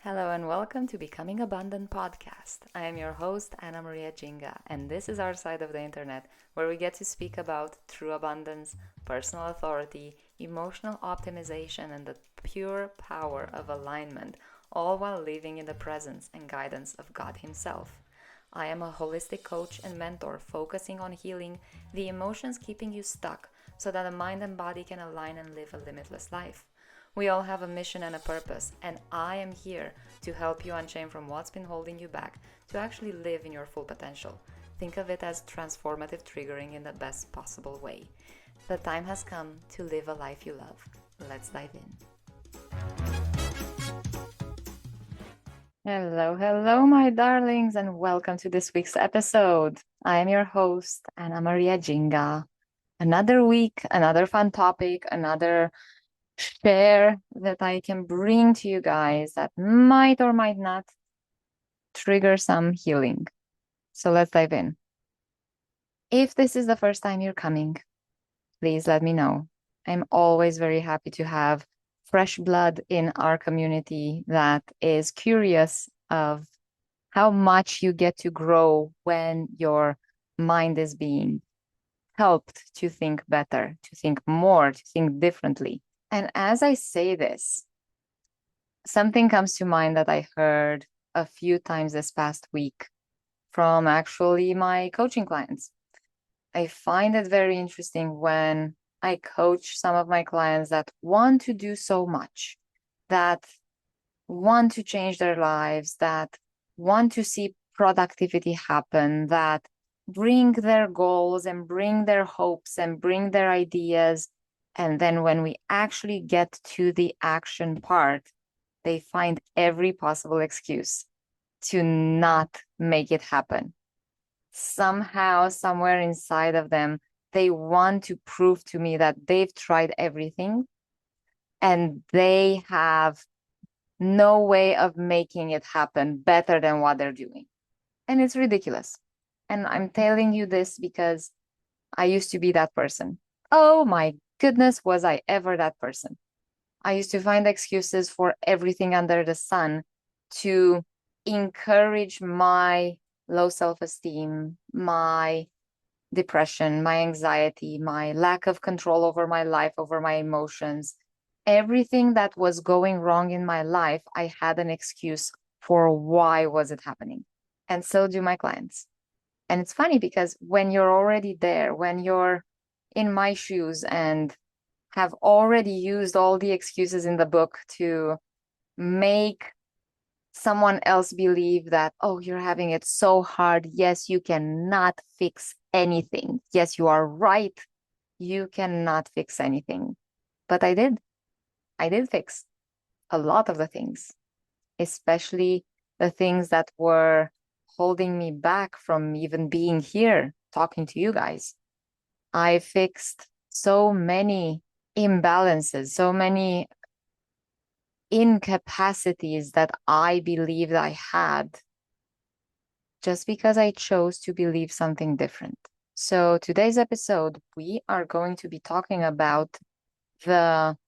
Hello and welcome to Becoming Abundant podcast. I am your host, Anna Maria Jinga, and this is our side of the internet where we get to speak about true abundance, personal authority, emotional optimization, and the pure power of alignment, all while living in the presence and guidance of God Himself. I am a holistic coach and mentor focusing on healing the emotions keeping you stuck so that the mind and body can align and live a limitless life. We all have a mission and a purpose, and I am here to help you unchain from what's been holding you back to actually live in your full potential. Think of it as transformative triggering in the best possible way. The time has come to live a life you love. Let's dive in. Hello, my darlings, and welcome to this week's episode. I am your host, Anna Maria Jinga. Another week, another fun topic, another share that I can bring to you guys that might or might not trigger some healing. So let's dive in. If this is the first time you're coming, please let me know. I'm always very happy to have fresh blood in our community that is curious of how much you get to grow when your mind is being helped to think better, to think more, to think differently. And as I say this, something comes to mind that I heard a few times this past week from actually my coaching clients. I find it very interesting when I coach some of my clients that want to do so much, that want to change their lives, that want to see productivity happen, that bring their goals and bring their hopes and bring their ideas. And then when we actually get to the action part, they find every possible excuse to not make it happen. Somehow, somewhere inside of them, they want to prove to me that they've tried everything and they have no way of making it happen better than what they're doing. And it's ridiculous. And I'm telling you this because I used to be that person. Oh my goodness, was I ever that person? I used to find excuses for everything under the sun to encourage my low self-esteem, my depression, my anxiety, my lack of control over my life, over my emotions. Everything that was going wrong in my life, I had an excuse for why was it happening. And so do my clients. And it's funny because when you're already there, when you're in my shoes and have already used all the excuses in the book to make someone else believe that, oh, you're having it so hard. Yes, you cannot fix anything. Yes, you are right. You cannot fix anything. But I did. I did fix a lot of the things, especially the things that were holding me back from even being here talking to you guys. I fixed so many imbalances, so many incapacities that I believed I had just because I chose to believe something different. So, today's episode, we are going to be talking about the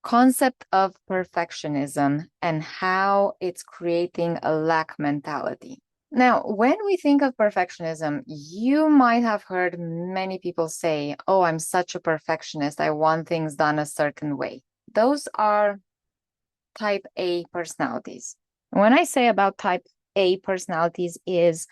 concept of perfectionism and how it's creating a lack mentality. Now, when we think of perfectionism, you might have heard many people say, oh, I'm such a perfectionist. I want things done a certain way. Those are type A personalities. When I say about type A personalities is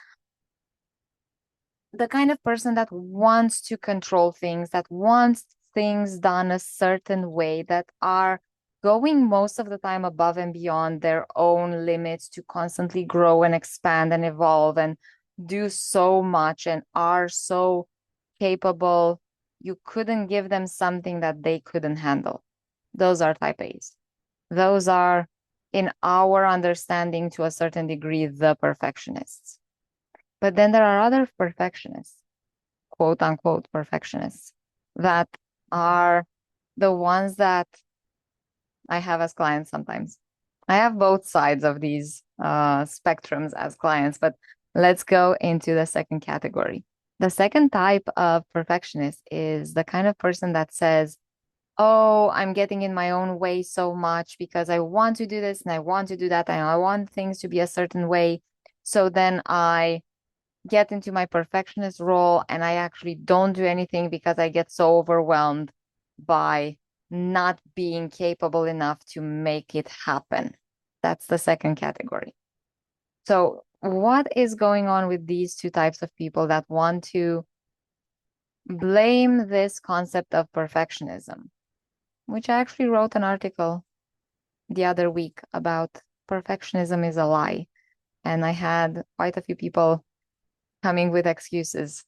the kind of person that wants to control things, that wants things done a certain way, that are going most of the time above and beyond their own limits to constantly grow and expand and evolve and do so much and are so capable. You couldn't give them something that they couldn't handle. Those are type A's. Those are, in our understanding to a certain degree, the perfectionists. But then there are other perfectionists, quote unquote perfectionists, that are the ones that I have as clients sometimes. I have both sides of these spectrums as clients, but let's go into the second category. The second type of perfectionist is the kind of person that says, oh, I'm getting in my own way so much because I want to do this and I want to do that and I want things to be a certain way. So then I get into my perfectionist role and I actually don't do anything because I get so overwhelmed by not being capable enough to make it happen. That's the second category. So, what is going on with these two types of people that want to blame this concept of perfectionism, which I actually wrote an article the other week about perfectionism is a lie. And I had quite a few people coming with excuses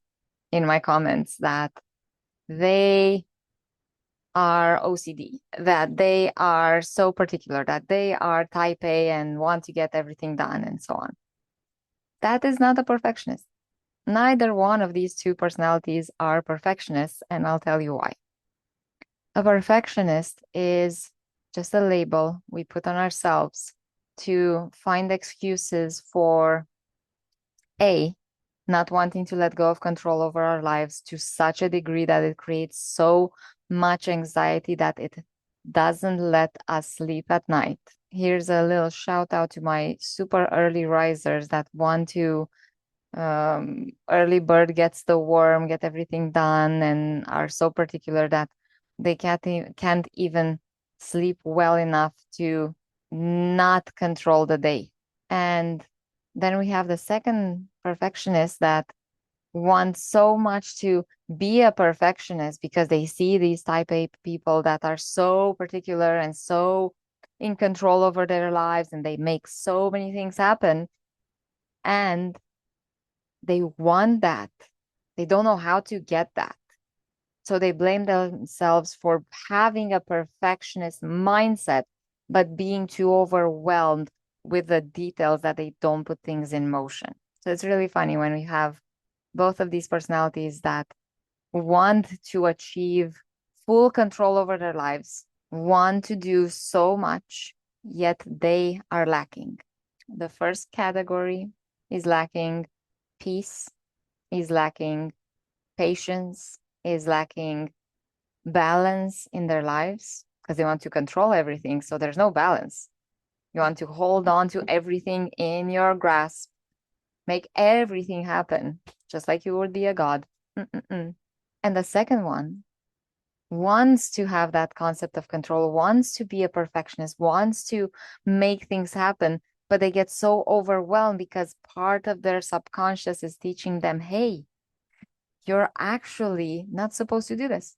in my comments that they are OCD, that they are so particular, that they are type A and want to get everything done and so on. That is not a perfectionist. Neither one of these two personalities are perfectionists, and I'll tell you why. A perfectionist is just a label we put on ourselves to find excuses for A, not wanting to let go of control over our lives to such a degree that it creates so much anxiety that it doesn't let us sleep at night. Here's a little shout out to my super early risers that want to early bird gets the worm, get everything done, and are so particular that they can't even sleep well enough to not control the day. And then we have the second perfectionist that wants so much to be a perfectionist because they see these type A people that are so particular and so in control over their lives and they make so many things happen. And they want that. They don't know how to get that. So they blame themselves for having a perfectionist mindset, but being too overwhelmed with the details that they don't put things in motion. So it's really funny when we have both of these personalities that want to achieve full control over their lives, want to do so much, yet they are lacking. The first category is lacking peace, is lacking patience, is lacking balance in their lives because they want to control everything. So there's no balance. You want to hold on to everything in your grasp, make everything happen, just like you would be a god. Mm-mm-mm. And the second one wants to have that concept of control, wants to be a perfectionist, wants to make things happen, but they get so overwhelmed because part of their subconscious is teaching them, hey, you're actually not supposed to do this.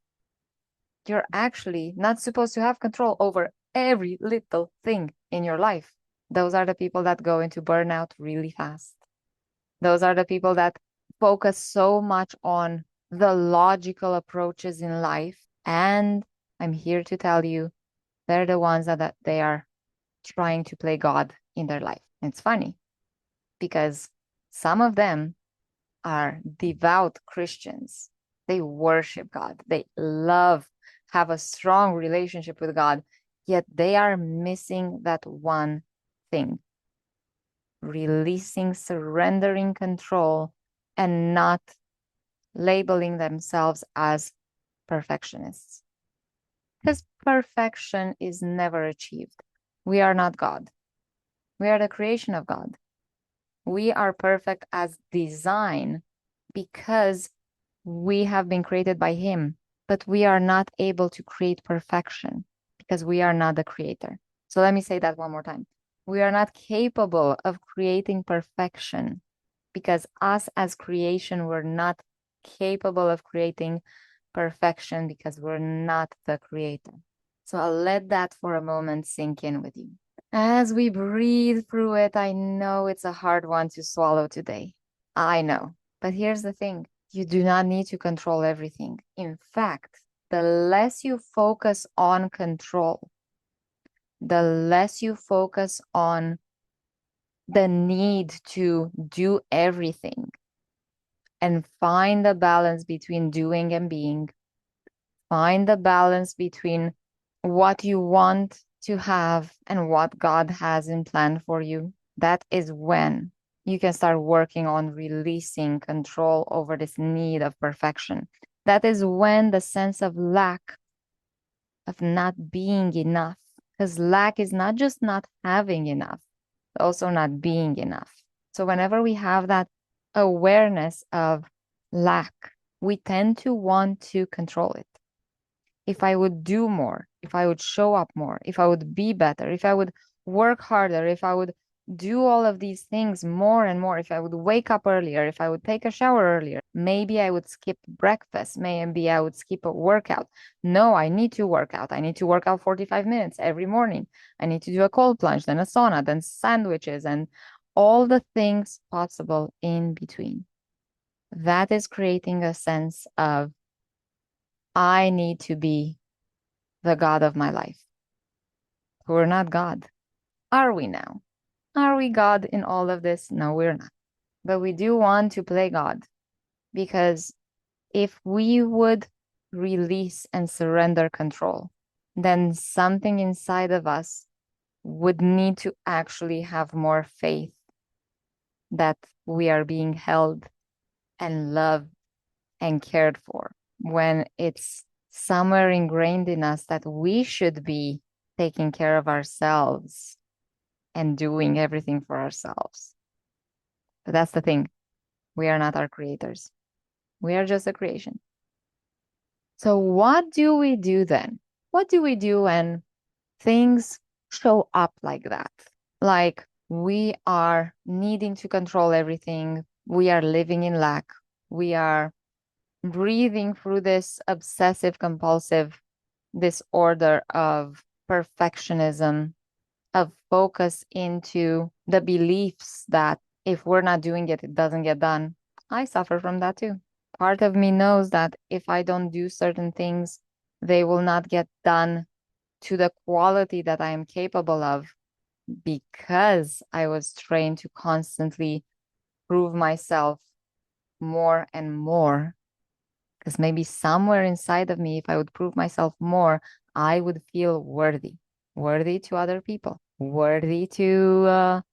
You're actually not supposed to have control over every little thing in your life. Those are the people that go into burnout really fast. Those are the people that focus so much on the logical approaches in life. And I'm here to tell you, they're the ones that they are trying to play God in their life. It's funny because some of them are devout Christians. They worship God. They love, have a strong relationship with God, yet they are missing that one thing: releasing, surrendering control, and not labeling themselves as perfectionists. Because perfection is never achieved. We are not God. We are the creation of God. We are perfect as design because we have been created by Him, but we are not able to create perfection because we are not the creator. So let me say that one more time. We are not capable of creating perfection because us as creation, we're not capable of creating perfection because we're not the creator. So I'll let that for a moment sink in with you. As we breathe through it, I know it's a hard one to swallow today. I know. But here's the thing: you do not need to control everything. In fact, the less you focus on control, the less you focus on the need to do everything and find the balance between doing and being, find the balance between what you want to have and what God has in plan for you. That is when you can start working on releasing control over this need of perfection. That is when the sense of lack of not being enough. Because lack is not just not having enough, but also not being enough. So whenever we have that awareness of lack, we tend to want to control it. If I would do more, if I would show up more, if I would be better, if I would work harder, if I would do all of these things more and more, if I would wake up earlier, if I would take a shower earlier, maybe I would skip breakfast, maybe I would skip a workout. No, I need to work out. I need to work out 45 minutes every morning. I need to do a cold plunge, then a sauna, then sandwiches, and all the things possible in between. That is creating a sense of I need to be the God of my life. We're not God. Are we now? Are we God in all of this? No, we're not. But we do want to play God because if we would release and surrender control, then something inside of us would need to actually have more faith that we are being held and loved and cared for when it's somewhere ingrained in us that we should be taking care of ourselves and doing everything for ourselves. But that's the thing. We are not our creators. We are just a creation. So what do we do then? What do we do when things show up like that? Like we are needing to control everything. We are living in lack. We are breathing through this obsessive compulsive disorder of perfectionism, of focus into the beliefs that if we're not doing it, it doesn't get done. I suffer from that too. Part of me knows that if I don't do certain things, they will not get done to the quality that I am capable of because I was trained to constantly prove myself more and more. Because maybe somewhere inside of me, if I would prove myself more, I would feel worthy, worthy to other people, worthy to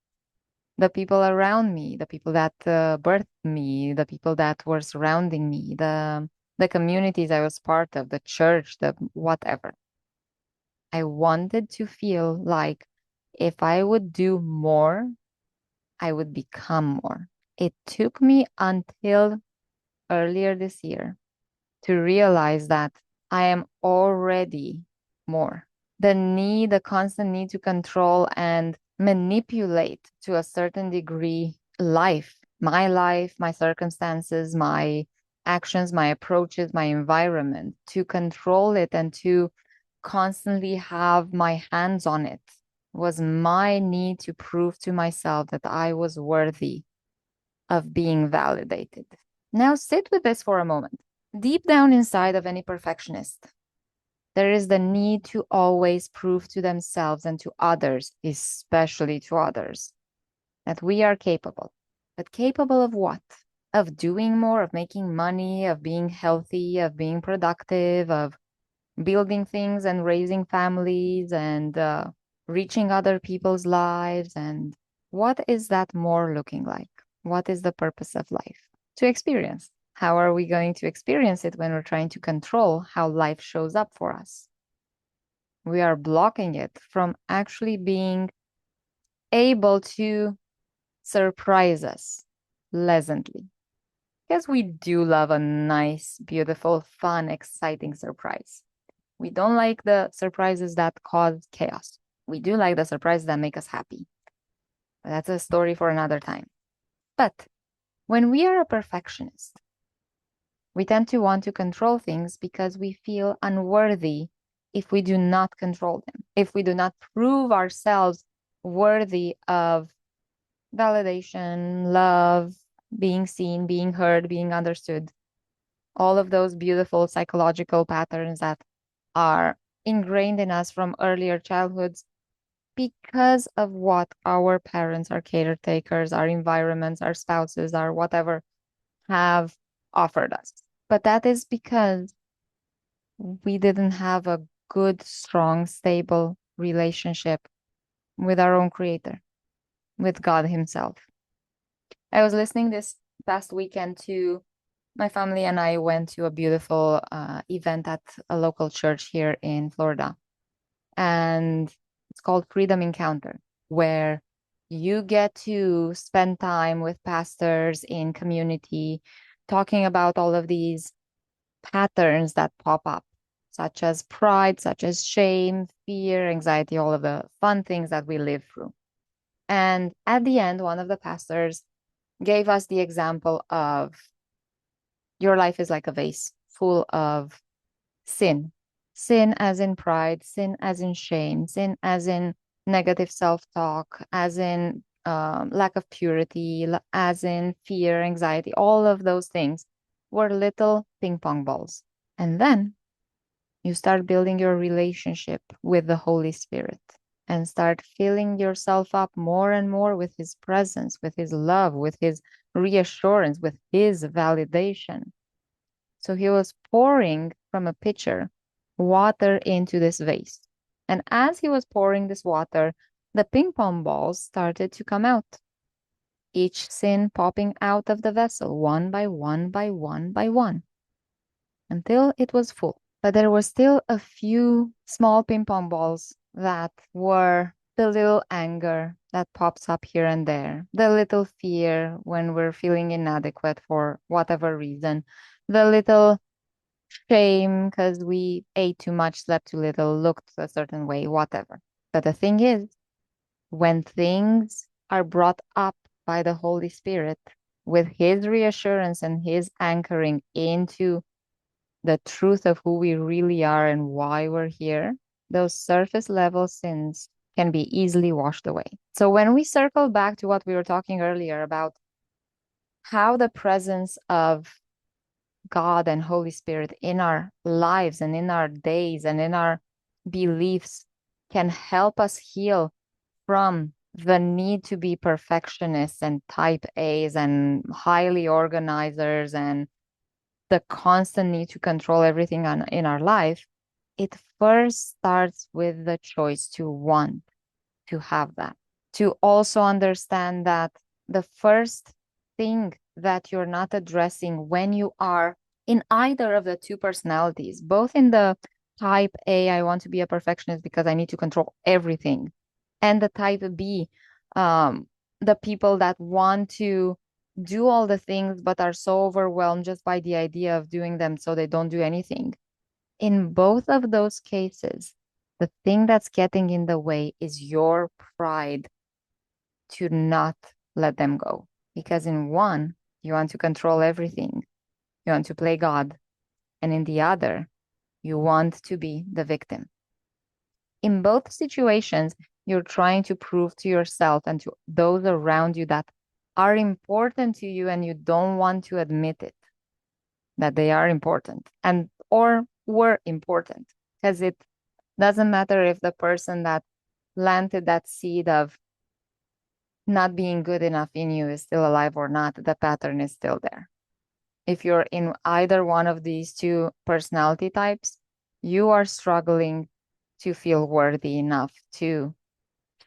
the people around me, the people that birthed me, the people that were surrounding me, the communities I was part of, the church, the whatever. I wanted to feel like if I would do more, I would become more. It took me until earlier this year to realize that I am already more. The constant need to control and manipulate to a certain degree life, my circumstances, my actions, my approaches, my environment, to control it and to constantly have my hands on it was my need to prove to myself that I was worthy of being validated. Now sit with this for a moment. Deep down inside of any perfectionist, there is the need to always prove to themselves and to others, especially to others, that we are capable. But capable of what? Of doing more, of making money, of being healthy, of being productive, of building things and raising families and reaching other people's lives. And what is that more looking like? What is the purpose of life? To experience. How are we going to experience it when we're trying to control how life shows up for us? We are blocking it from actually being able to surprise us pleasantly. Because we do love a nice, beautiful, fun, exciting surprise. We don't like the surprises that cause chaos. We do like the surprises that make us happy. But that's a story for another time. But when we are a perfectionist, we tend to want to control things because we feel unworthy if we do not control them, if we do not prove ourselves worthy of validation, love, being seen, being heard, being understood. All of those beautiful psychological patterns that are ingrained in us from earlier childhoods because of what our parents, our caretakers, our environments, our spouses, our whatever have offered us. But that is because we didn't have a good, strong, stable relationship with our own creator, with God Himself. I was listening this past weekend to my family and I went to a beautiful event at a local church here in Florida. And it's called Freedom Encounter, where you get to spend time with pastors in community talking about all of these patterns that pop up, such as pride, such as shame, fear, anxiety, all of the fun things that we live through. And at the end, one of the pastors gave us the example of your life is like a vase full of sin. Sin as in pride, sin as in shame, sin as in negative self talk, as in lack of purity, as in fear, anxiety, all of those things were little ping pong balls. And then you start building your relationship with the Holy Spirit and start filling yourself up more and more with His presence, with His love, with His reassurance, with His validation. So He was pouring from a pitcher water into this vase. And as He was pouring this water, the ping pong balls started to come out, each sin popping out of the vessel one by one by one by one until it was full. But there were still a few small ping pong balls that were the little anger that pops up here and there, the little fear when we're feeling inadequate for whatever reason, the little shame because we ate too much, slept too little, looked a certain way, whatever. But the thing is, when things are brought up by the Holy Spirit with His reassurance and His anchoring into the truth of who we really are and why we're here, those surface level sins can be easily washed away. So when we circle back to what we were talking earlier about how the presence of God and Holy Spirit in our lives and in our days and in our beliefs can help us heal from the need to be perfectionists and type A's and highly organizers and the constant need to control everything in our life, it first starts with the choice to want to have that. To also understand that the first thing that you're not addressing when you are in either of the two personalities, both in the type A, I want to be a perfectionist because I need to control everything, and the type B, the people that want to do all the things but are so overwhelmed just by the idea of doing them so they don't do anything. In both of those cases, the thing that's getting in the way is your pride to not let them go. Because in one, you want to control everything, you want to play God. And in the other, you want to be the victim. In both situations, you're trying to prove to yourself and to those around you that are important to you and you don't want to admit it, that they are important and or were important. Because it doesn't matter if the person that planted that seed of not being good enough in you is still alive or not, the pattern is still there. If you're in either one of these two personality types, you are struggling to feel worthy enough to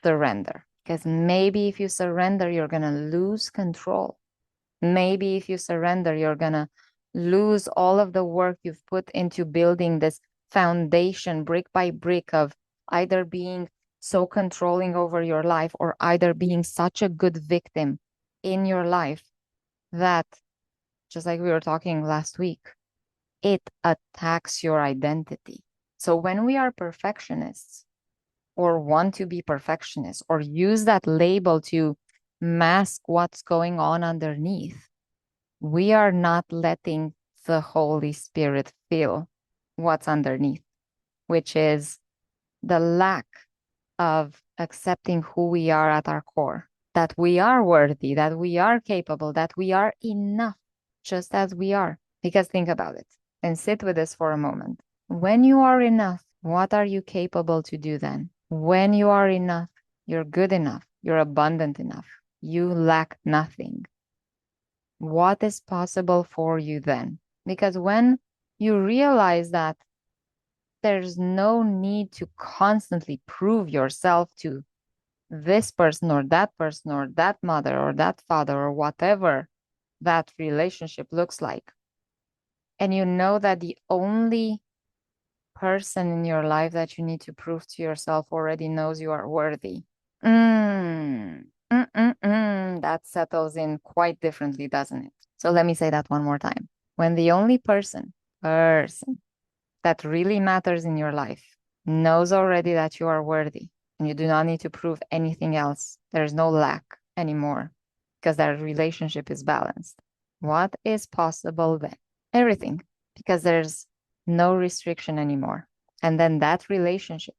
surrender. Because maybe if you surrender, you're going to lose control. Maybe if you surrender, you're going to lose all of the work you've put into building this foundation brick by brick of either being so controlling over your life or either being such a good victim in your life that, just like we were talking last week, it attacks your identity. So when we are perfectionists or want to be perfectionists or use that label to mask what's going on underneath, we are not letting the Holy Spirit feel what's underneath, which is the lack of accepting who we are at our core, that we are worthy, that we are capable, that we are enough just as we are. Because think about it and sit with this for a moment. When you are enough, what are you capable to do then? When you are enough, you're good enough, you're abundant enough, you lack nothing. What is possible for you then? Because when you realize that there's no need to constantly prove yourself to this person or that mother or that father or whatever that relationship looks like, and you know that the only person in your life that you need to prove to yourself already knows you are worthy. That settles in quite differently, doesn't it? So let me say that one more time. When the only person that really matters in your life knows already that you are worthy and you do not need to prove anything else, there's no lack anymore because that relationship is balanced. What is possible then? Everything, because there's no restriction anymore. And then that relationship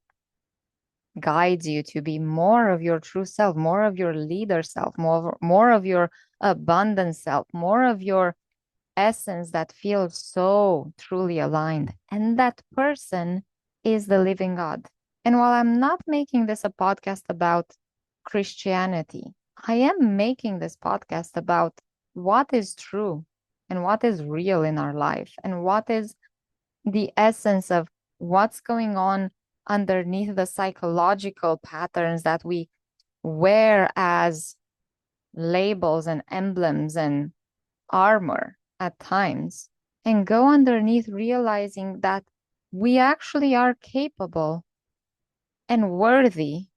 guides you to be more of your true self, more of your leader self, more of your abundant self, more of your essence that feels so truly aligned. And that person is the living God. And while I'm not making this a podcast about Christianity, I am making this podcast about what is true and what is real in our life and what is the essence of what's going on underneath the psychological patterns that we wear as labels and emblems and armor at times, and go underneath realizing that we actually are capable and worthy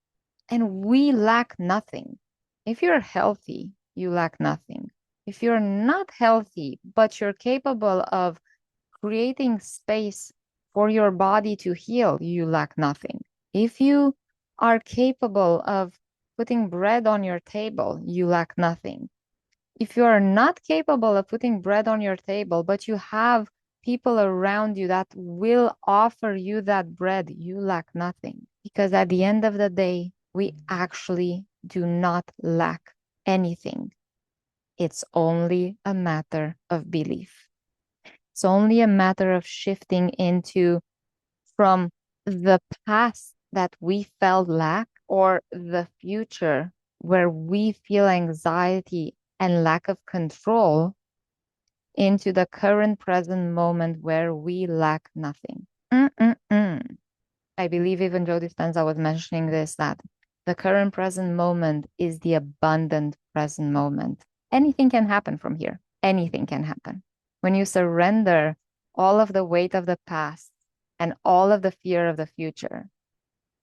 and we lack nothing. If you're healthy, you lack nothing. If you're not healthy, but you're capable of creating space for your body to heal, you lack nothing. If you are capable of putting bread on your table, you lack nothing. If you are not capable of putting bread on your table, but you have people around you that will offer you that bread, you lack nothing. Because at the end of the day, we actually do not lack anything. It's only a matter of belief. It's only a matter of shifting into from the past that we felt lack or the future where we feel anxiety and lack of control into the current present moment where we lack nothing. Mm-mm-mm. I believe even Joe Dispenza was mentioning this, that the current present moment is the abundant present moment. Anything can happen from here. Anything can happen. When you surrender all of the weight of the past and all of the fear of the future,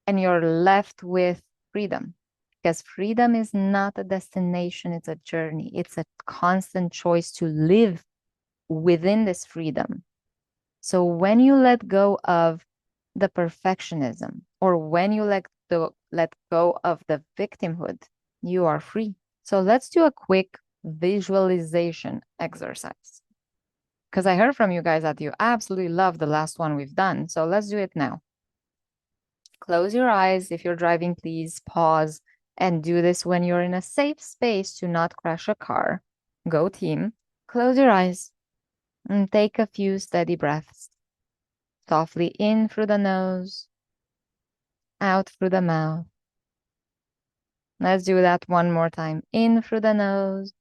and you're left with freedom. Because freedom is not a destination, it's a journey. It's a constant choice to live within this freedom. So when you let go of the perfectionism, or when you let go of the victimhood, you are free. So let's do a quick visualization exercise. Because I heard from you guys that you absolutely love the last one we've done. So let's do it now. Close your eyes. If you're driving, please pause and do this when you're in a safe space to not crash a car. Go team. Close your eyes and take a few steady breaths. Softly in through the nose, out through the mouth. Let's do that one more time. In through the nose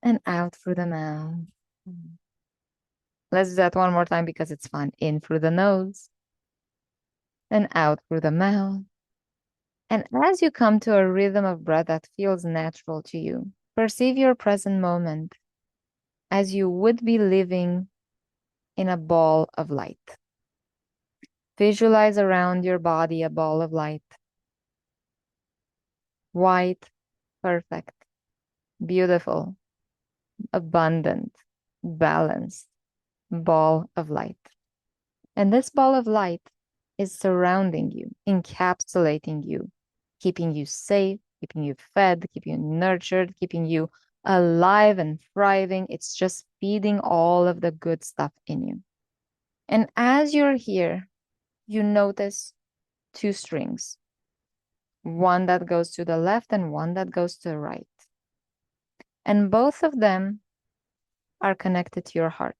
and out through the mouth. Let's do that one more time because it's fun. In through the nose and out through the mouth. And as you come to a rhythm of breath that feels natural to you, perceive your present moment as you would be living in a ball of light. Visualize around your body a ball of light. White, perfect, beautiful, abundant, balanced ball of light. And this ball of light is surrounding you, encapsulating you, keeping you safe, keeping you fed, keeping you nurtured, keeping you alive and thriving. It's just feeding all of the good stuff in you. And as you're here, you notice two strings, one that goes to the left and one that goes to the right. And both of them are connected to your heart.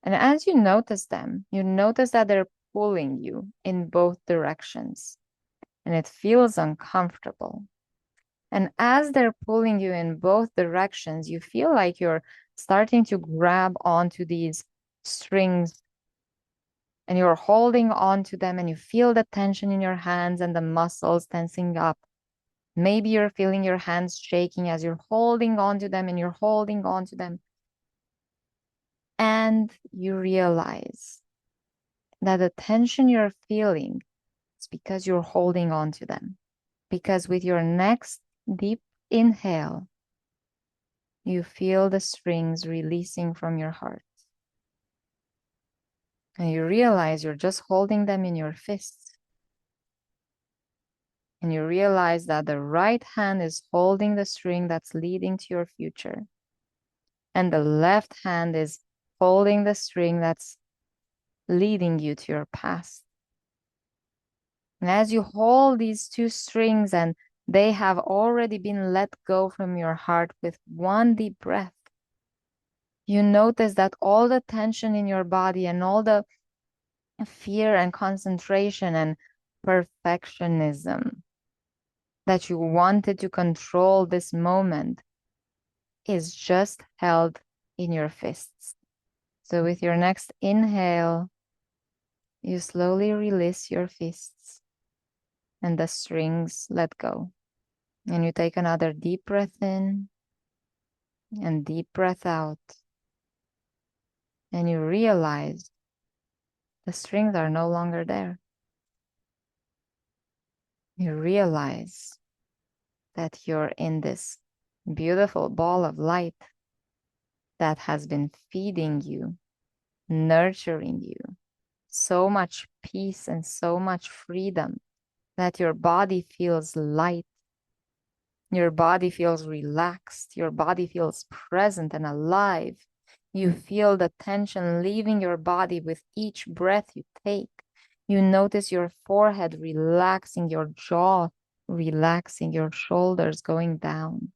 And as you notice them, you notice that they're pulling you in both directions. And it feels uncomfortable. And as they're pulling you in both directions, you feel like you're starting to grab onto these strings and you're holding on to them and you feel the tension in your hands and the muscles tensing up. Maybe you're feeling your hands shaking as you're holding on to them and you're holding on to them. And you realize that the tension you're feeling is because you're holding on to them. Because with your next deep inhale, you feel the strings releasing from your heart. And you realize you're just holding them in your fists. And you realize that the right hand is holding the string that's leading to your future. And the left hand is holding the string that's leading you to your past. And as you hold these two strings and they have already been let go from your heart with one deep breath, you notice that all the tension in your body and all the fear and concentration and perfectionism that you wanted to control this moment is just held in your fists. So with your next inhale, you slowly release your fists and the strings let go. And you take another deep breath in and deep breath out. And you realize the strings are no longer there. You realize that you're in this beautiful ball of light that has been feeding you, nurturing you, so much peace and so much freedom that your body feels light, your body feels relaxed, your body feels present and alive. You feel the tension leaving your body with each breath you take. You notice your forehead relaxing, your jaw relaxing, your shoulders going down,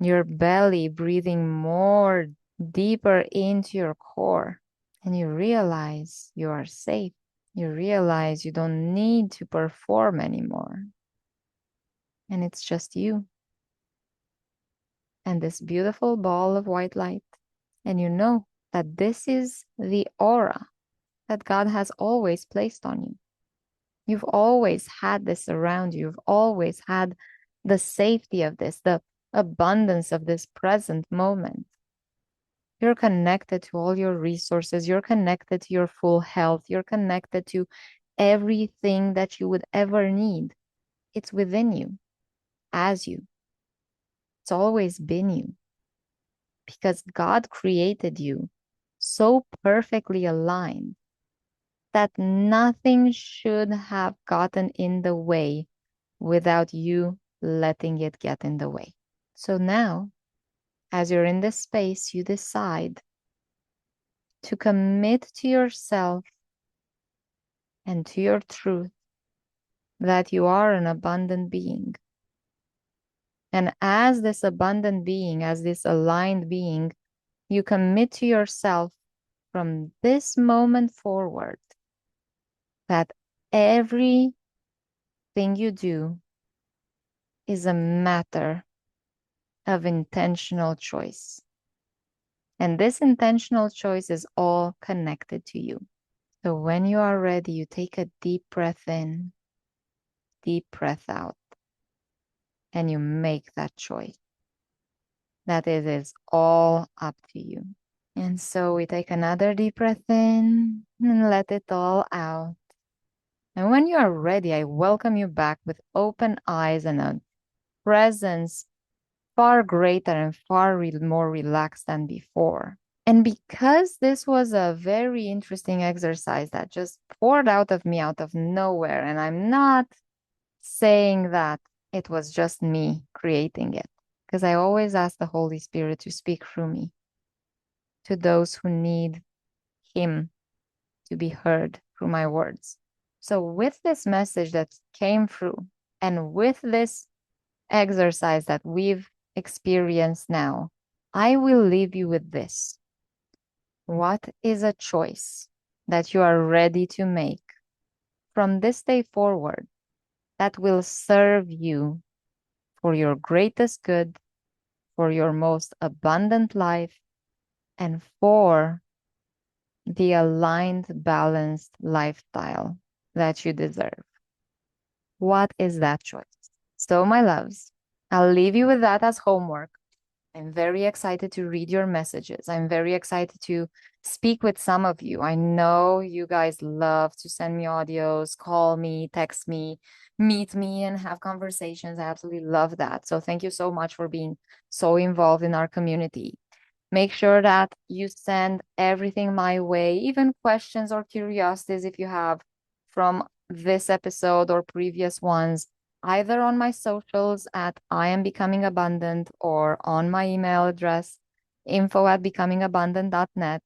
your belly breathing more deeper into your core. And you realize you are safe. You realize you don't need to perform anymore. And it's just you and this beautiful ball of white light. And you know that this is the aura that God has always placed on you. You've always had this around you. You've always had the safety of this, the abundance of this present moment. You're connected to all your resources. You're connected to your full health. You're connected to everything that you would ever need. It's within you, as you. It's always been you because God created you so perfectly aligned that nothing should have gotten in the way without you letting it get in the way. So now, as you're in this space, you decide to commit to yourself and to your truth that you are an abundant being. And as this abundant being, as this aligned being, you commit to yourself from this moment forward that everything you do is a matter of intentional choice. And this intentional choice is all connected to you. So when you are ready, you take a deep breath in, deep breath out, and you make that choice that it is all up to you. And so we take another deep breath in and let it all out. And when you are ready, I welcome you back with open eyes and a presence far greater and far more relaxed than before. And because this was a very interesting exercise that just poured out of me out of nowhere, and I'm not saying that it was just me creating it, because I always ask the Holy Spirit to speak through me to those who need Him to be heard through my words. So, with this message that came through, and with this exercise that we've experienced now, I will leave you with this. What is a choice that you are ready to make from this day forward that will serve you for your greatest good, for your most abundant life, and for the aligned, balanced lifestyle that you deserve? What is that choice? So, my loves, I'll leave you with that as homework. I'm very excited to read your messages. I'm very excited to speak with some of you. I know you guys love to send me audios, call me, text me, meet me, and have conversations. I absolutely love that. So thank you so much for being so involved in our community. Make sure that you send everything my way, even questions or curiosities if you have from this episode or previous ones, either on my socials at I am becoming abundant or on my email address, info@becomingabundant.net.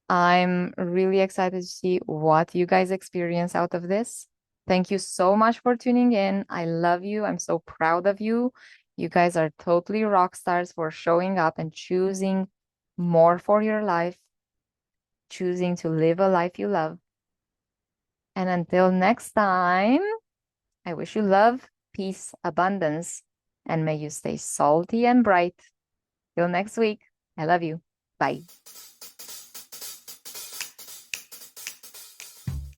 I'm really excited to see what you guys experience out of this. Thank you so much for tuning in. I love you. I'm so proud of you. You guys are totally rock stars for showing up and choosing more for your life, choosing to live a life you love. And until next time, I wish you love, peace, abundance, and may you stay salty and bright. Till next week, I love you. Bye.